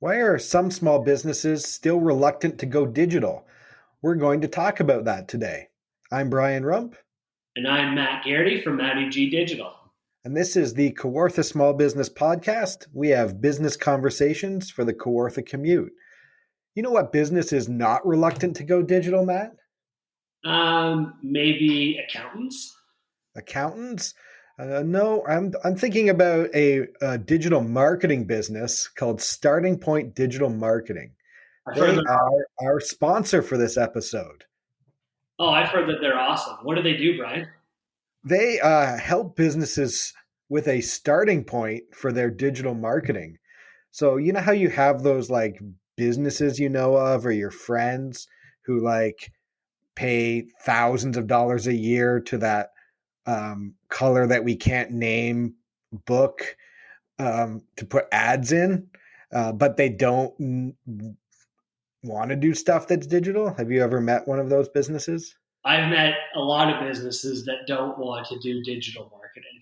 Why are some small businesses still reluctant to go digital? We're going to talk about that today. I'm Brian Rump, And I'm Matt Garrity from Matty G Digital. and this is the Kawartha Small Business Podcast. We have business conversations for the Kawartha commute. You know what business is not reluctant to go digital, Matt? Maybe accountants. Accountants? No, I'm thinking about a digital marketing business called Starting Point Digital Marketing. I've heard They they're are our sponsor for this episode. I've heard that they're awesome. What do they do, Brian? They help businesses with a starting point for their digital marketing. So, you know how you have those like businesses you know of or your friends who like pay thousands of dollars a year to that color that we can't name book to put ads in, but they don't want to do stuff that's digital? Have you ever met one of those businesses? I've met a lot of businesses that don't want to do digital marketing.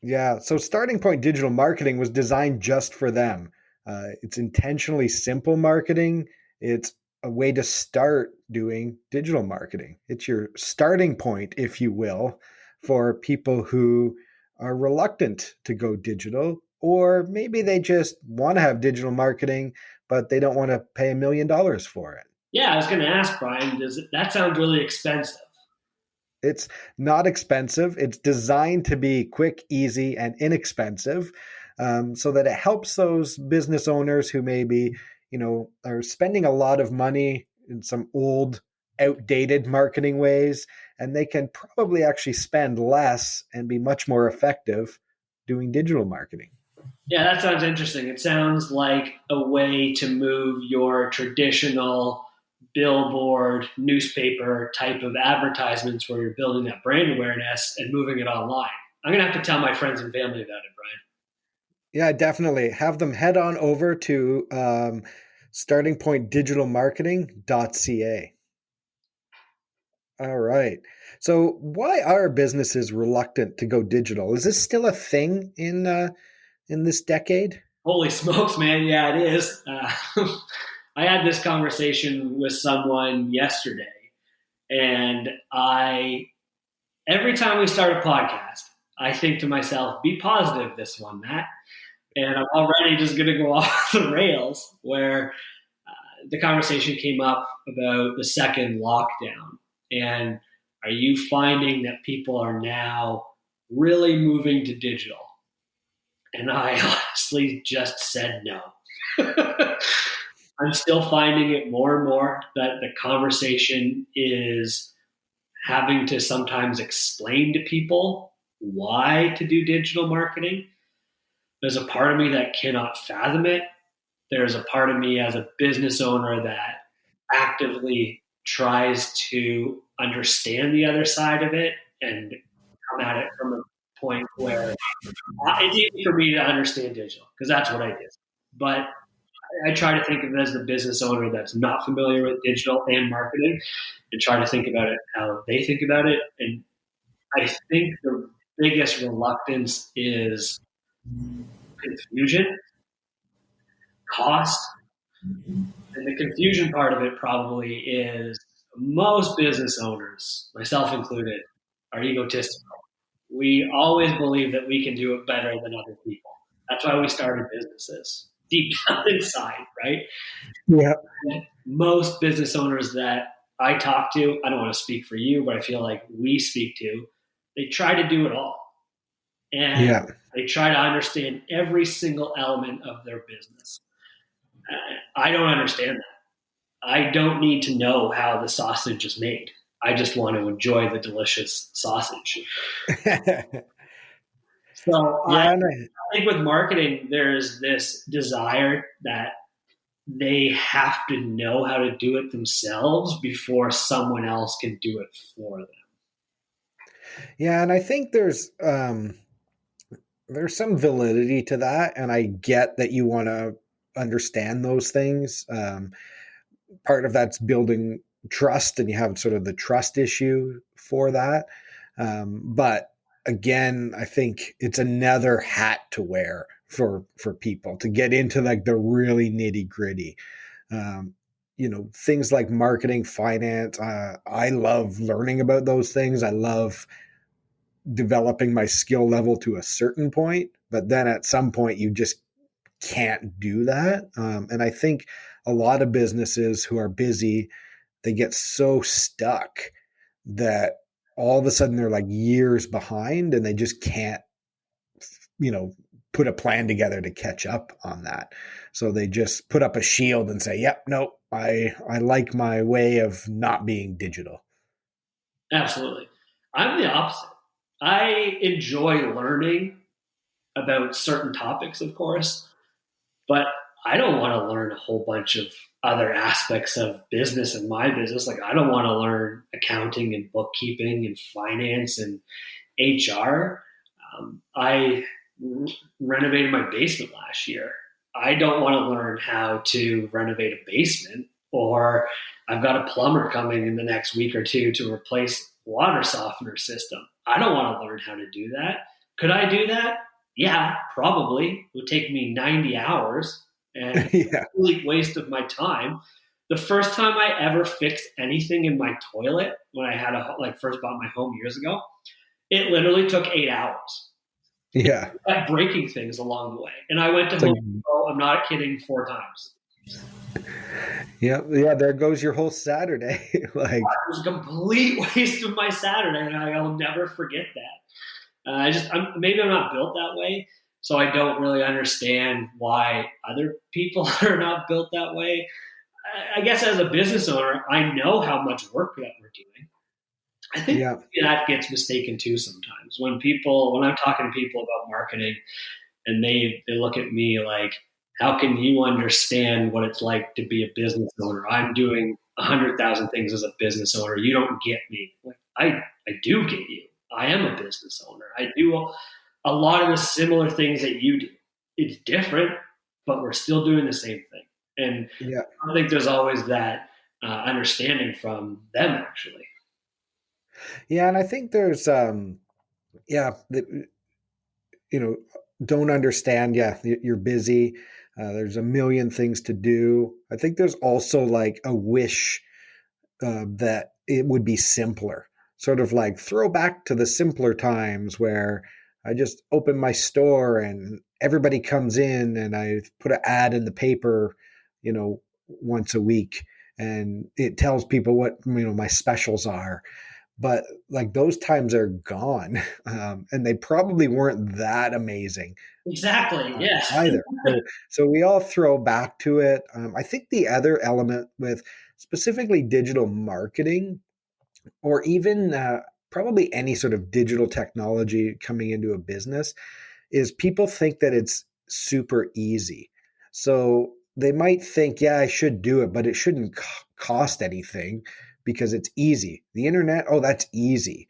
Yeah. So Starting Point Digital Marketing was designed just for them. It's intentionally simple marketing. It's a way to start doing digital marketing. It's your starting point, if you will, for people who are reluctant to go digital, or maybe they just want to have digital marketing, but they don't want to pay $1 million for it. Yeah, I was going to ask Brian. That sounds really expensive? It's not expensive. It's designed to be quick, easy, and inexpensive, so that it helps those business owners who maybe, are spending a lot of money in some old, outdated marketing ways, and they can probably actually spend less and be much more effective doing digital marketing. Yeah, that sounds interesting. It sounds like a way to move your traditional billboard, newspaper type of advertisements where you're building that brand awareness and moving it online. I'm going to have to tell my friends and family about it, Brian. Yeah, definitely. Have them head on over to startingpointdigitalmarketing.ca. All right. So, why are businesses reluctant to go digital? Is this still a thing in this decade? Holy smokes, man. Yeah, it is. I had this conversation with someone yesterday, and every time we start a podcast, I think to myself, be positive this one, Matt. And I'm already just going to go off the rails where the conversation came up about the second lockdown. And are you finding that people are now really moving to digital? And I honestly just said no. I'm still finding it more and more that the conversation is having to sometimes explain to people why to do digital marketing. There's a part of me that cannot fathom it. There's a part of me as a business owner that actively tries to understand the other side of it and come at it from a point where it's easy for me to understand digital because that's what I did. But I try to think of it as the business owner that's not familiar with digital and marketing and try to think about it how they think about it. And I think the biggest reluctance is confusion, cost, and the confusion part of it probably is most business owners, myself included, are egotistical. We always believe that we can do it better than other people. That's why we started businesses deep down inside, right? Yeah. And most business owners that I talk to, I don't want to speak for you, but I feel like we speak to, they try to do it all. And Yeah. they try to understand every single element of their business. I don't understand that. I don't need to know how the sausage is made. I just want to enjoy the delicious sausage. So I Yeah. think with marketing, there's this desire that they have to know how to do it themselves before someone else can do it for them. Yeah, and I think there's some validity to that, and I get that you want to understand those things. Part of that's building trust, and you have sort of the trust issue for that. But again, I think it's another hat to wear for people to get into like the really nitty gritty. Um, things like marketing, finance. I love learning about those things. I love developing my skill level to a certain point, but then at some point you just can't do that. And I think a lot of businesses who are busy, they get so stuck that all of a sudden they're like years behind and they just can't, you know, put a plan together to catch up on that. So they just put up a shield and say, "Yep, no, I like my way of not being digital." Absolutely. I'm the opposite. I enjoy learning about certain topics, of course, but I don't want to learn a whole bunch of other aspects of business and my business. Like, I don't want to learn accounting and bookkeeping and finance and HR. I renovated my basement last year. I don't want to learn how to renovate a basement, or I've got a plumber coming in the next week or two to replace water softener system. I don't want to learn how to do that. Could I do that? Yeah, probably. It would take me 90 hours and a Yeah. complete waste of my time. The first time I ever fixed anything in my toilet when I had first bought my home years ago, it literally took 8 hours. Yeah. I kept breaking things along the way. And I went to It's like, Home Depot, I'm not kidding, 4 times. yeah, yeah, there goes your whole Saturday. Like, It was a complete waste of my Saturday, and I'll never forget that. Maybe I'm not built that way, so I don't really understand why other people are not built that way. I guess as a business owner, I know how much work that we're doing. I think yeah, that gets mistaken too sometimes when I'm talking to people about marketing, and they look at me like, how can you understand what it's like to be a business owner? I'm doing 100,000 things as a business owner. You don't get me. Like, I do get you. I am a business owner. I do a lot of the similar things that you do. It's different, but we're still doing the same thing. And yeah, I think there's always that understanding from them, actually. yeah. And I think there's, yeah, you know, don't understand. Yeah, you're busy. There's a million things to do. I think there's also like a wish that it would be simpler. Sort of like throw back to the simpler times where I just open my store and everybody comes in and I put an ad in the paper, once a week, and it tells people what my specials are. But like those times are gone, and they probably weren't that amazing Exactly. Yes. either. So we all throw back to it. I think the other element with specifically digital marketing, or even probably any sort of digital technology coming into a business, is people think that it's super easy. So they might think, yeah, I should do it, but it shouldn't cost anything because it's easy. The internet, oh, that's easy.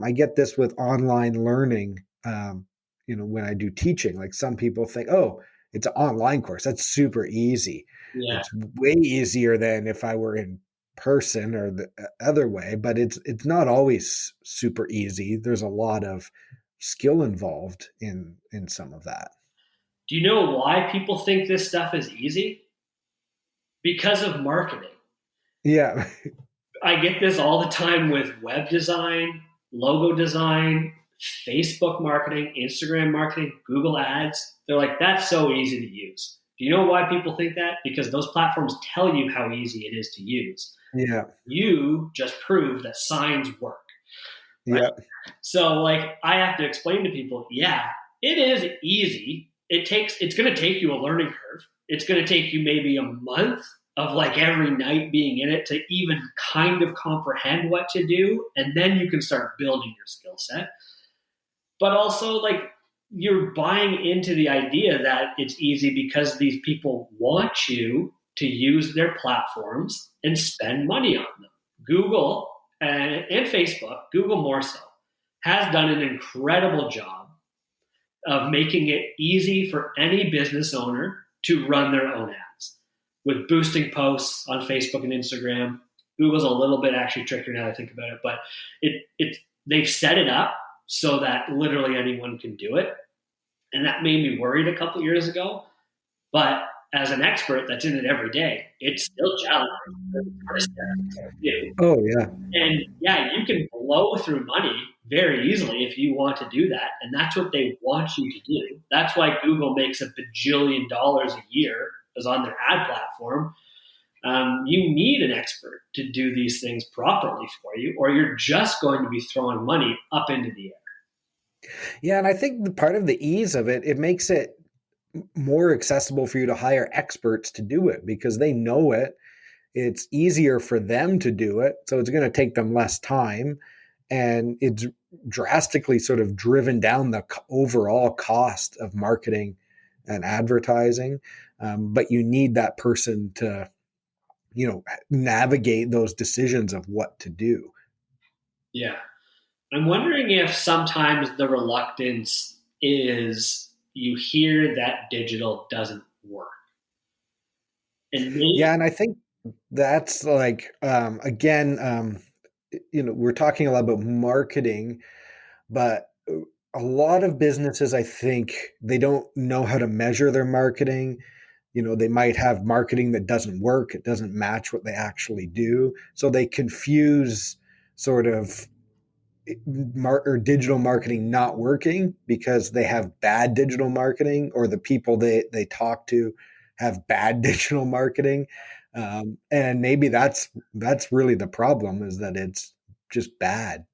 I get this with online learning. When I do teaching, like some people think, oh, it's an online course. That's super easy. Yeah. It's way easier than if I were in person or the other way, but it's not always super easy. There's a lot of skill involved in some of that. Do you know why people think this stuff is easy? Because of marketing. Yeah. I get this all the time with web design, logo design, Facebook marketing, Instagram marketing, Google ads. They're like, that's so easy to use. Do you know why people think that? Because those platforms tell you how easy it is to use. Yeah. You just prove that signs work, right? Yeah. So like I have to explain to people, yeah, it is easy. It's going to take you a learning curve. It's going to take you maybe a month of like every night being in it to even kind of comprehend what to do. And then you can start building your skill set. But also like you're buying into the idea that it's easy because these people want you to use their platforms and spend money on them. Google and Facebook, Google more so, has done an incredible job of making it easy for any business owner to run their own ads with boosting posts on Facebook and Instagram. Google's a little bit actually trickier now that I think about it, but they've set it up so that literally anyone can do it. And that made me worried a couple years ago. But as an expert that's in it every day, it's still challenging because it's hard to do. Oh yeah. And yeah, you can blow through money very easily if you want to do that. And that's what they want you to do. That's why Google makes a bajillion dollars a year as on their ad platform. You need an expert to do these things properly for you, or you're just going to be throwing money up into the air. Yeah, and I think the part of the ease of it, it makes it more accessible for you to hire experts to do it because they know it. It's easier for them to do it, so it's going to take them less time, and it's drastically sort of driven down the overall cost of marketing and advertising. But you need that person to, navigate those decisions of what to do. Yeah. I'm wondering if sometimes the reluctance is you hear that digital doesn't work. And maybe, Yeah, and I think that's like again, we're talking a lot about marketing, but a lot of businesses, I think, they don't know how to measure their marketing. They might have marketing that doesn't work, it doesn't match what they actually do, so they confuse sort of or digital marketing not working because they have bad digital marketing, or the people they talk to have bad digital marketing. And maybe that's really the problem, is that it's just bad.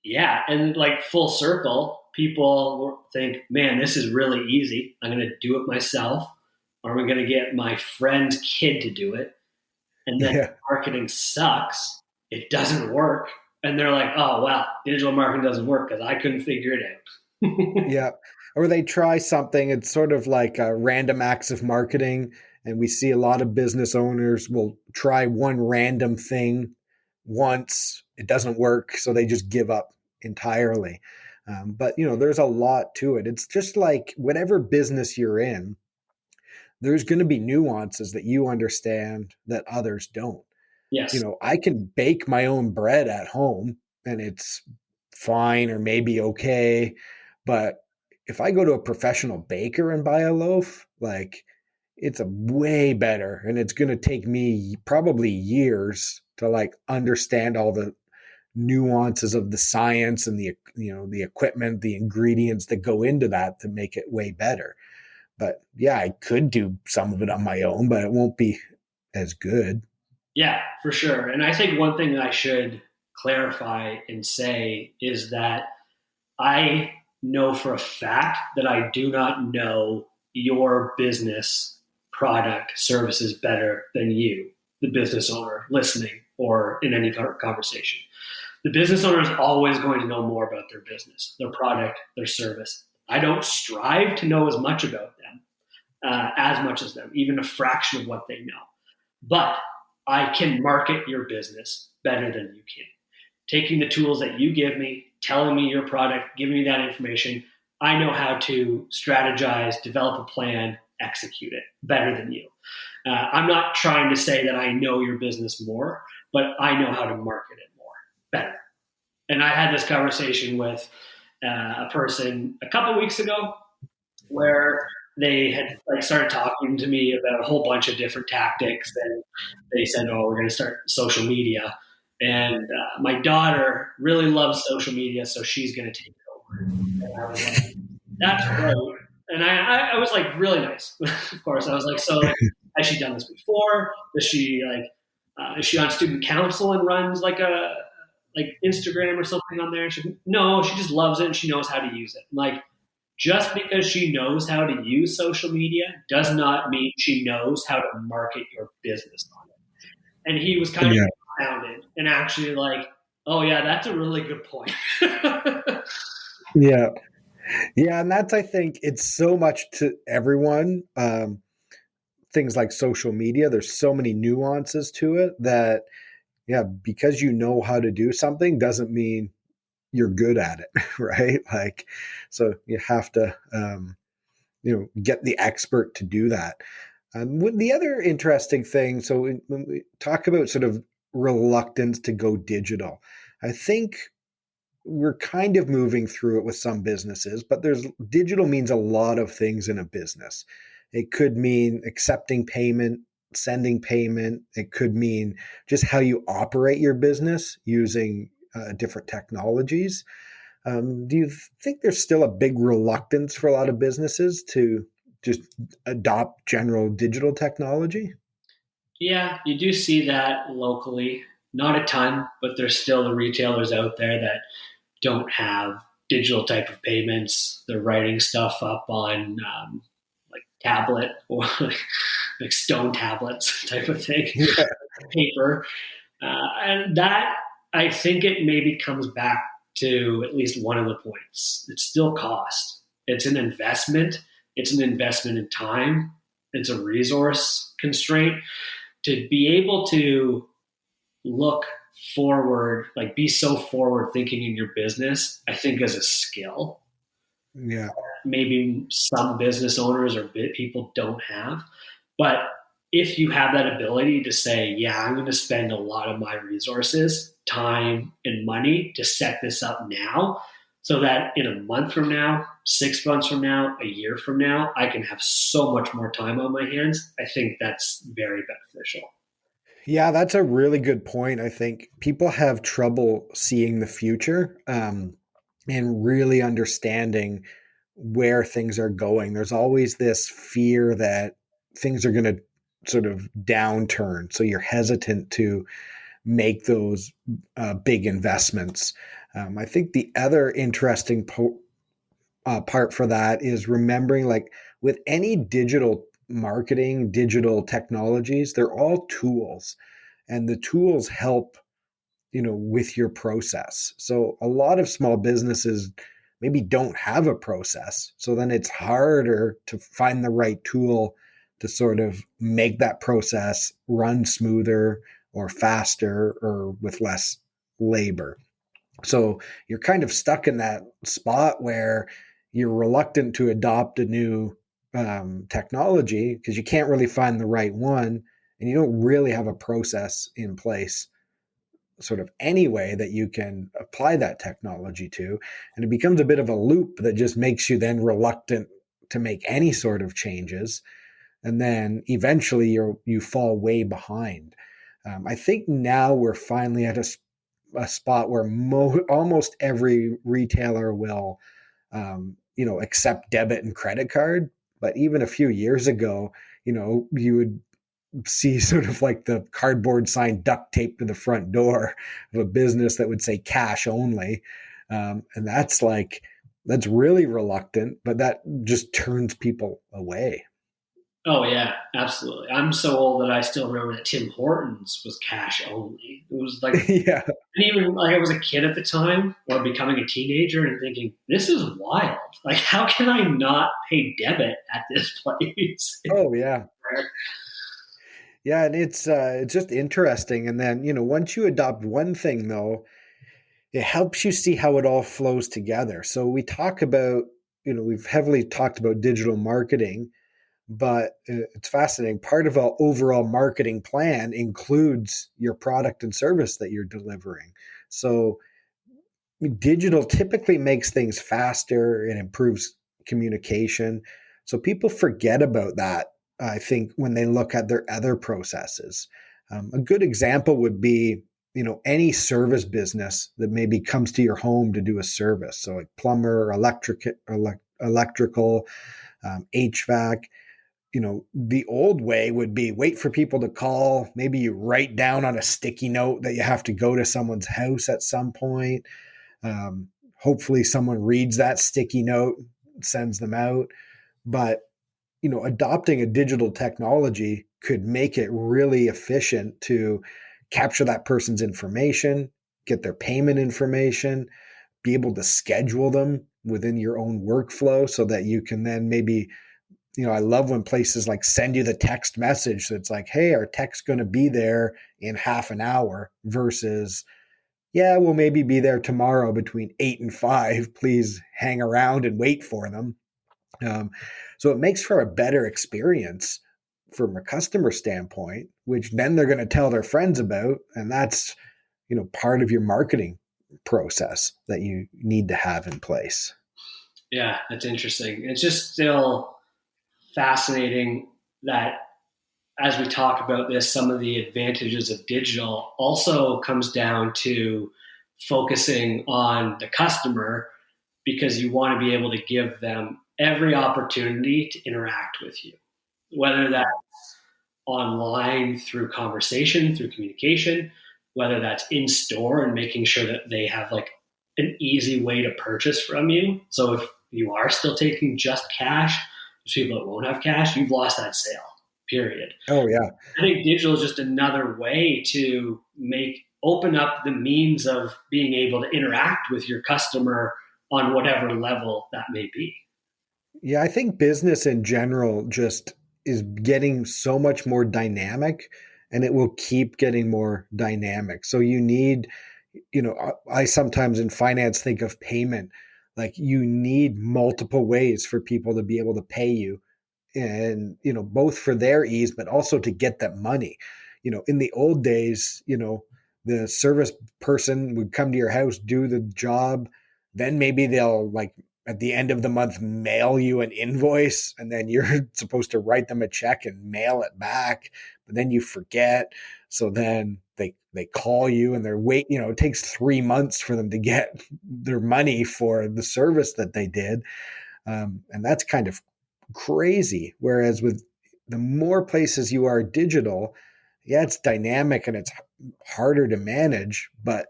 yeah. And like full circle, people think, man, this is really easy. I'm going to do it myself, or I'm going to get my friend's kid to do it. And then Yeah. marketing sucks. It doesn't work. And they're like, oh, wow, digital marketing doesn't work because I couldn't figure it out. Yeah. Or they try something, it's sort of like a random acts of marketing. And we see a lot of business owners will try one random thing once, it doesn't work, so they just give up entirely. But there's a lot to it. It's just like whatever business you're in, there's going to be nuances that you understand that others don't. Yes. I can bake my own bread at home and it's fine or maybe okay. But if I go to a professional baker and buy a loaf, like, it's a way better, and it's going to take me probably years to like understand all the nuances of the science and the equipment, the ingredients that go into that to make it way better. But yeah, I could do some of it on my own, but it won't be as good. Yeah, for sure. And I think one thing I should clarify and say is that I know for a fact that I do not know your business product services better than you, the business owner listening or in any conversation. The business owner is always going to know more about their business, their product, their service. I don't strive to know as much about them, as much as them, even a fraction of what they know. But I can market your business better than you can. Taking the tools that you give me, telling me your product, giving me that information, I know how to strategize, develop a plan, execute it better than you. I'm not trying to say that I know your business more, but I know how to market it more, better. And I had this conversation with a person a couple weeks ago where they had like started talking to me about a whole bunch of different tactics, and they said, "Oh, we're going to start social media." And my daughter really loves social media, so she's going to take it over. And I was like, "That's great." And I was like, really nice. Of course, I was like, "So, like, has she done this before? Does she like? Is she on student council and runs like a like Instagram or something on there?" No, she just loves it and she knows how to use it. I'm like, just because she knows how to use social media does not mean she knows how to market your business on it. And he was kind of Yeah. confounded and actually like, oh yeah, that's a really good point. Yeah. Yeah. And that's, I think, it's so much to everyone. Things like social media, there's so many nuances to it that, yeah, because you know how to do something doesn't mean you're good at it. Right. Like, so you have to, get the expert to do that. The other interesting thing, so when we talk about sort of reluctance to go digital, I think we're kind of moving through it with some businesses, but there's digital means a lot of things in a business. It could mean accepting payment, sending payment. It could mean just how you operate your business using different technologies. Do you think there's still a big reluctance for a lot of businesses to just adopt general digital technology? Yeah, you do see that locally. Not a ton, but there's still the retailers out there that don't have digital type of payments. They're writing stuff up on like tablet or like stone tablets type of thing, Yeah, paper. And that, I think it maybe comes back to at least one of the points. It's still cost. It's an investment. It's an investment in time. It's a resource constraint. To be able to look forward, like be so forward thinking in your business, I think is a skill. yeah. Maybe some business owners or people don't have. But if you have that ability to say, yeah, I'm going to spend a lot of my resources, time, and money to set this up now so that in a month from now, 6 months from now, a year from now, I can have so much more time on my hands, I think that's very beneficial. Yeah, that's a really good point. I think people have trouble seeing the future and really understanding where things are going. There's always this fear that things are going to sort of downturn. So you're hesitant to make those big investments. I think the other interesting part for that is remembering like with any digital marketing, digital technologies, they're all tools and the tools help with your process. So a lot of small businesses maybe don't have a process, so then it's harder to find the right tool to sort of make that process run smoother or faster or with less labor. So you're kind of stuck in that spot where you're reluctant to adopt a new technology because you can't really find the right one and you don't really have a process in place sort of any way that you can apply that technology to. And it becomes a bit of a loop that just makes you then reluctant to make any sort of changes. And then eventually you fall way behind. I think now we're finally at a spot where almost every retailer will, accept debit and credit card. But even a few years ago, you would see sort of like the cardboard sign duct taped to the front door of a business that would say cash only. And that's really reluctant, but that just turns people away. Oh yeah, absolutely. I'm so old that I still remember that Tim Hortons was cash only. It was like, Yeah. and even like I was a kid at the time, or becoming a teenager, and thinking, "This is wild. Like, how can I not pay debit at this place?" Oh yeah. Yeah, and it's just interesting. And then once you adopt one thing, though, it helps you see how it all flows together. So we talk about, we've heavily talked about digital marketing, but it's fascinating. Part of our overall marketing plan includes your product and service that you're delivering. So digital typically makes things faster and improves communication. So people forget about that, I think, when they look at their other processes. A good example would be, any service business that maybe comes to your home to do a service. So like plumber, electrical, HVAC. The old way would be wait for people to call. Maybe you write down on a sticky note that you have to go to someone's house at some point. Hopefully, someone reads that sticky note, sends them out. But adopting a digital technology could make it really efficient to capture that person's information, get their payment information, be able to schedule them within your own workflow so that you can then maybe, I love when places like send you the text message that's like, hey, our tech's going to be there in half an hour versus, yeah, we'll maybe be there tomorrow between 8 and 5. Please hang around and wait for them. Um, so it makes for a better experience from a customer standpoint, which then they're going to tell their friends about. And that's, part of your marketing process that you need to have in place. Yeah, that's interesting. It's just still fascinating that as we talk about this, some of the advantages of digital also comes down to focusing on the customer because you want to be able to give them every opportunity to interact with you, whether that's online through conversation, through communication, whether that's in store and making sure that they have like an easy way to purchase from you. So if you are still taking just cash, there's people that won't have cash, you've lost that sale, period. Oh yeah. I think digital is just another way to open up the means of being able to interact with your customer on whatever level that may be. Yeah, I think business in general just is getting so much more dynamic, and it will keep getting more dynamic. So you need, I sometimes in finance think of payment, like you need multiple ways for people to be able to pay you, and both for their ease but also to get that money. In the old days, the service person would come to your house, do the job, then maybe they'll like at the end of the month mail you an invoice, and then you're supposed to write them a check and mail it back, but then you forget. So then they call you and they're wait, it takes 3 months for them to get their money for the service that they did. And that's kind of crazy. Whereas with the more places you are digital, yeah, it's dynamic and it's harder to manage, but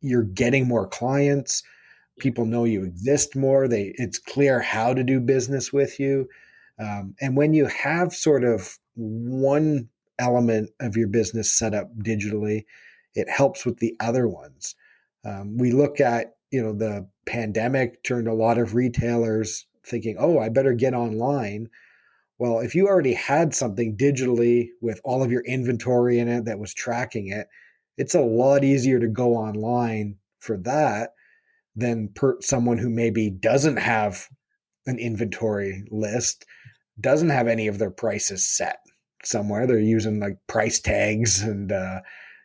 you're getting more clients. People know you exist more. It's clear how to do business with you. And when you have sort of one element of your business set up digitally, it helps with the other ones. We look at, the pandemic turned a lot of retailers thinking, oh, I better get online. Well, if you already had something digitally with all of your inventory in it that was tracking it, it's a lot easier to go online for that than someone who maybe doesn't have an inventory list, doesn't have any of their prices set somewhere. They're using like price tags and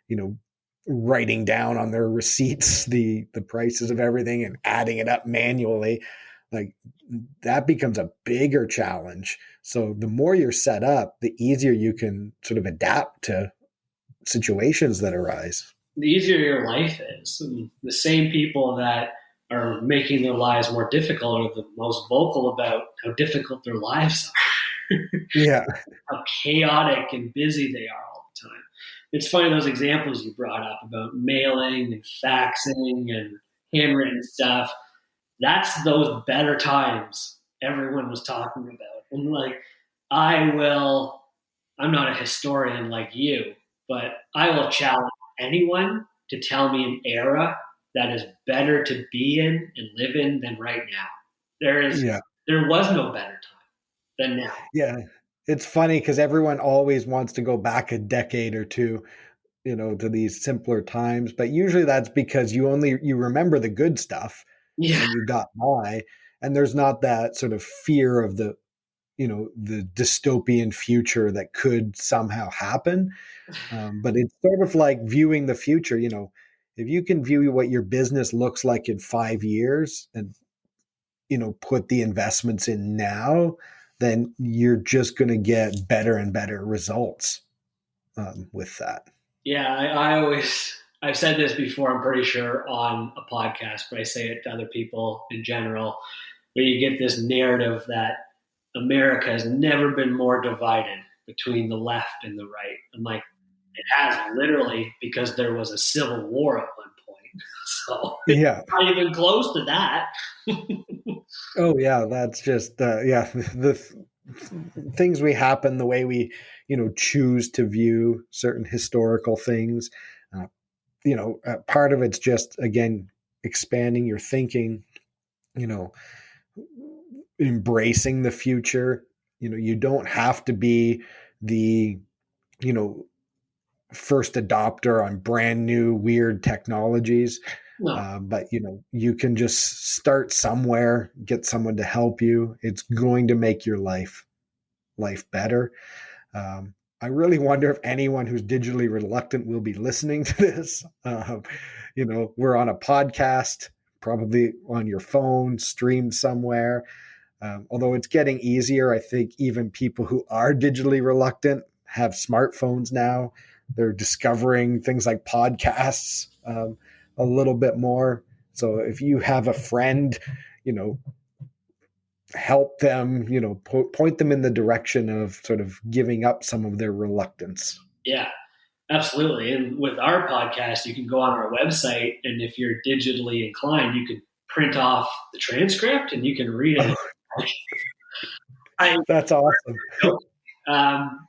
you know writing down on their receipts the prices of everything and adding it up manually. Like that becomes a bigger challenge. So the more you're set up, the easier you can sort of adapt to situations that arise. The easier your life is. And the same people that are making their lives more difficult are the most vocal about how difficult their lives are, Yeah. how chaotic and busy they are all the time. It's funny those examples you brought up about mailing and faxing and handwritten stuff. That's those better times everyone was talking about. And like, I will, I'm not a historian like you, but I will challenge anyone to tell me an era that is better to be in and live in than right now. Yeah. There was no better time than now. Yeah. It's funny because everyone always wants to go back a decade or two, to these simpler times. But usually that's because you remember the good stuff Yeah, and you got by. And there's not that sort of fear of the dystopian future that could somehow happen. But it's sort of like viewing the future. If you can view what your business looks like in 5 years and put the investments in now, then you're just going to get better and better results with that. yeah. I've said this before. I'm pretty sure on a podcast, but I say it to other people in general. Where you get this narrative that America has never been more divided between the left and the right. I'm like, it has literally because there was a civil war at one point. So it's Yeah. not even close to that. Oh yeah, that's just yeah, the things we happen the way we choose to view certain historical things. Part of it's just again expanding your thinking. You know, embracing the future. You don't have to be the you know first adopter on brand new weird technologies. No. But you can just start somewhere, get someone to help you. It's going to make your life better. I really wonder if anyone who's digitally reluctant will be listening to this. We're on a podcast, probably on your phone, streamed somewhere. Although it's getting easier, I think even people who are digitally reluctant have smartphones now. They're discovering things like podcasts a little bit more. So if you have a friend, you know, help them, point them in the direction of sort of giving up some of their reluctance. Yeah, absolutely. And with our podcast, you can go on our website, and if you're digitally inclined, you can print off the transcript and you can read it. Oh, I that's awesome.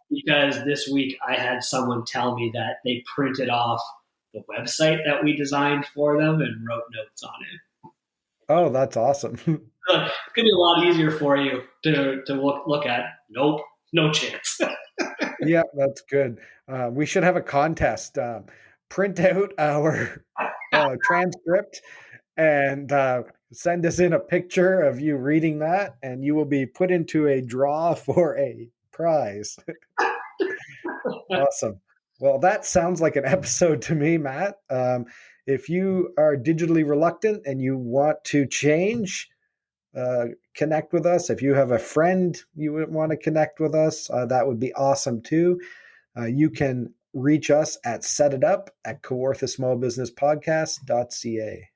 because this week I had someone tell me that they printed off the website that we designed for them and wrote notes on it. Oh, that's awesome. So it's gonna be a lot easier for you to look at. Nope, no chance. Yeah, that's good. We should have a contest. Print out our transcript and send us in a picture of you reading that, and you will be put into a draw for a prize. Awesome. Well, that sounds like an episode to me, Matt. If you are digitally reluctant and you want to change, connect with us. If you have a friend you would want to connect with us, that would be awesome too. You can reach us at setitup@kawarthasmallbusinesspodcast.ca.